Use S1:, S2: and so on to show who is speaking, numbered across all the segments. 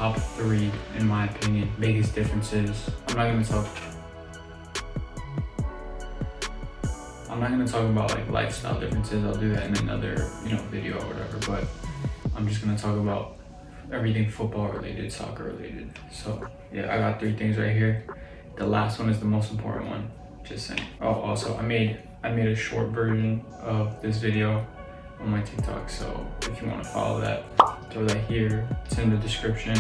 S1: Top 3, in my opinion, biggest differences. I'm not gonna talk about like lifestyle differences. I'll do that in another, video or whatever. But I'm just gonna talk about everything football related, soccer related. So yeah, I got 3 things right here. The last one is the most important one. Just saying. Oh, also I made a short version of this video on my TikTok. So if you want to follow that, throw that here. It's in the description.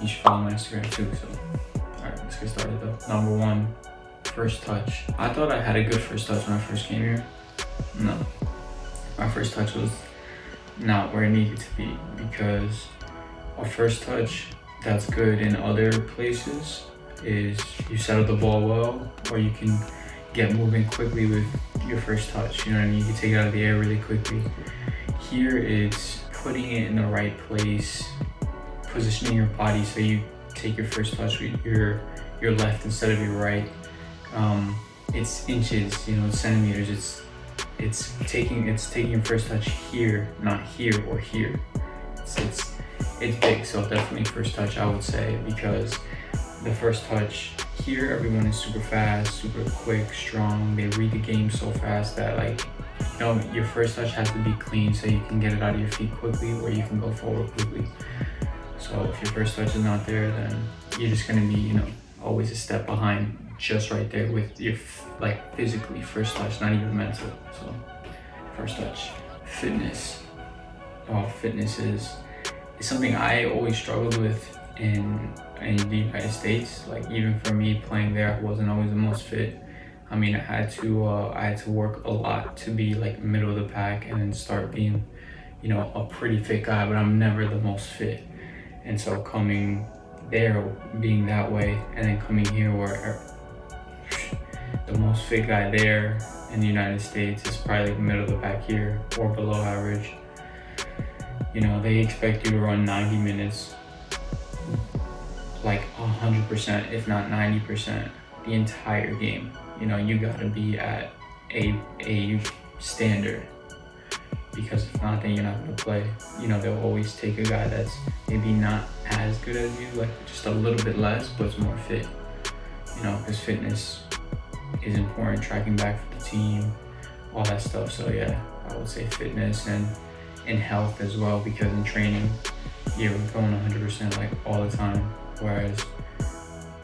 S1: You should follow my Instagram too. So alright, let's get started though. Number 1, first touch. I thought I had a good first touch when I first came here. No, my first touch was not where it needed to be, because a first touch that's good in other places is you settle the ball well, or you can get moving quickly with your first touch. You know what I mean? You can take it out of the air really quickly. Here it's putting it in the right place, positioning your body so you take your first touch with your left instead of your right. It's inches, centimeters. It's taking your first touch here, not here or here. It's big. So definitely first touch, I would say, because the first touch here, everyone is super fast, super quick, strong. They read the game so fast that your first touch has to be clean so you can get it out of your feet quickly, or you can go forward quickly. So if your first touch is not there, then you're just gonna be, always a step behind, just right there with your physically first touch, not even mental. So first touch. Fitness. Fitness is something I always struggled with in the United States. Like, even for me playing there, I wasn't always the most fit. I mean, I had to work a lot to be like middle of the pack and then start being, a pretty fit guy, but I'm never the most fit. And so coming there, being that way, and then coming here where the most fit guy there in the United States is probably like middle of the pack here or below average. They expect you to run 90 minutes, like 100%, if not 90%, the entire game. You gotta be at a standard, because if not, then you're not gonna play. They'll always take a guy that's maybe not as good as you, like just a little bit less, but it's more fit. Because fitness is important, tracking back for the team, all that stuff. So yeah, I would say fitness and health as well, because in training, you're going 100% like all the time. Whereas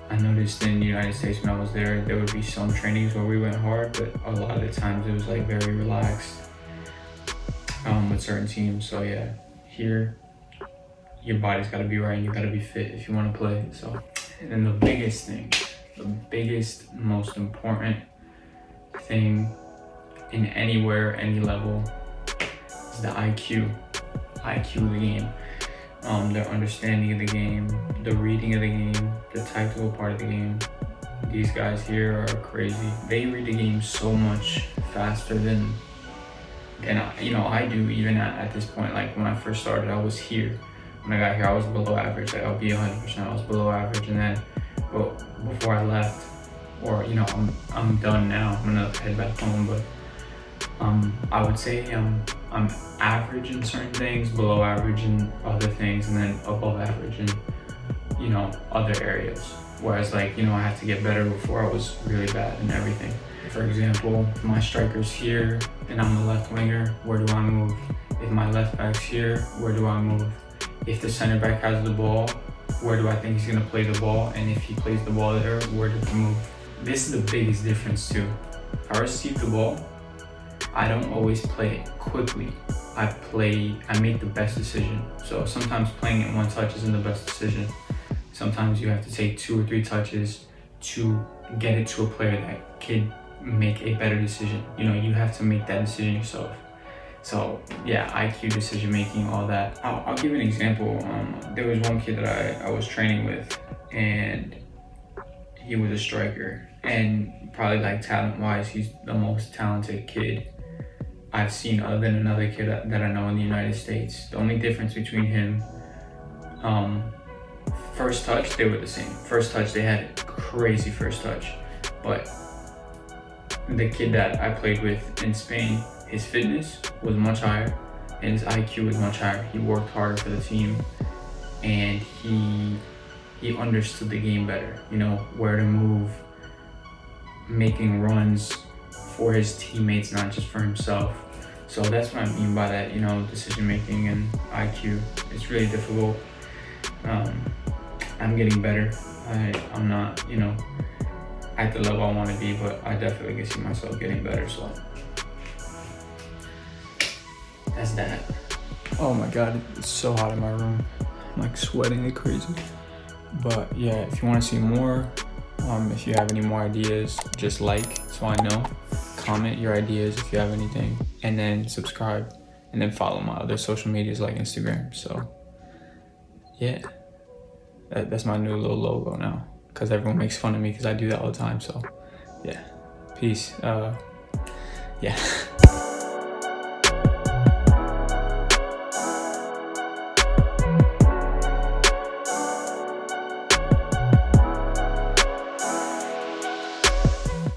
S1: I noticed in the United States when I was there would be some trainings where we went hard, but a lot of the times it was like very relaxed with certain teams. So yeah, here your body's got to be right and you got to be fit if you want to play. So, and then the biggest, most important thing in anywhere, any level, is the IQ of the game. Their understanding of the game, the reading of the game, the tactical part of the game. These guys here are crazy. They read the game so much faster than I do, even at this point. Like when I first started, I was here. When I got here, I was below average. Like, I'll be 100%, I was below average. And then, before I left, or I'm done now, I'm gonna head back home. But I would say I'm average in certain things, below average in other things, and then above average in other areas. Whereas I had to get better before. I was really bad in everything. For example, if my striker's here and I'm the left winger, where do I move? If my left back's here, where do I move? If the center back has the ball, where do I think he's gonna play the ball? And if he plays the ball there, where do I move? This is the biggest difference too. If I receive the ball, I don't always play it quickly. I make the best decision. So sometimes playing it one touch isn't the best decision. Sometimes you have to take 2 or 3 touches to get it to a player that can make a better decision. You have to make that decision yourself. So yeah, IQ, decision making, all that. I'll give you an example. There was one kid that I was training with, and he was a striker, and probably talent wise, he's the most talented kid I've seen, other than another kid that I know in the United States. The only difference between him, first touch, they were the same. First touch, they had crazy first touch, but the kid that I played with in Spain, his fitness was much higher and his IQ was much higher. He worked harder for the team. and he understood the game better, you know, where to move, making runs for his teammates, not just for himself. So that's what I mean by that, you know, decision making and IQ. It's really difficult. I'm getting better. I'm not, you know, at the level I want to be, but I definitely can see myself getting better. So that's that. Oh my god, it's so hot in my room. I'm like sweating like crazy. But yeah, if you want to see more, if you have any more ideas, just like, so I know. Comment your ideas if you have anything, and then subscribe, and then follow my other social medias like Instagram. So yeah, that's my new little logo now, because everyone makes fun of me because I do that all the time. So yeah, peace. Yeah.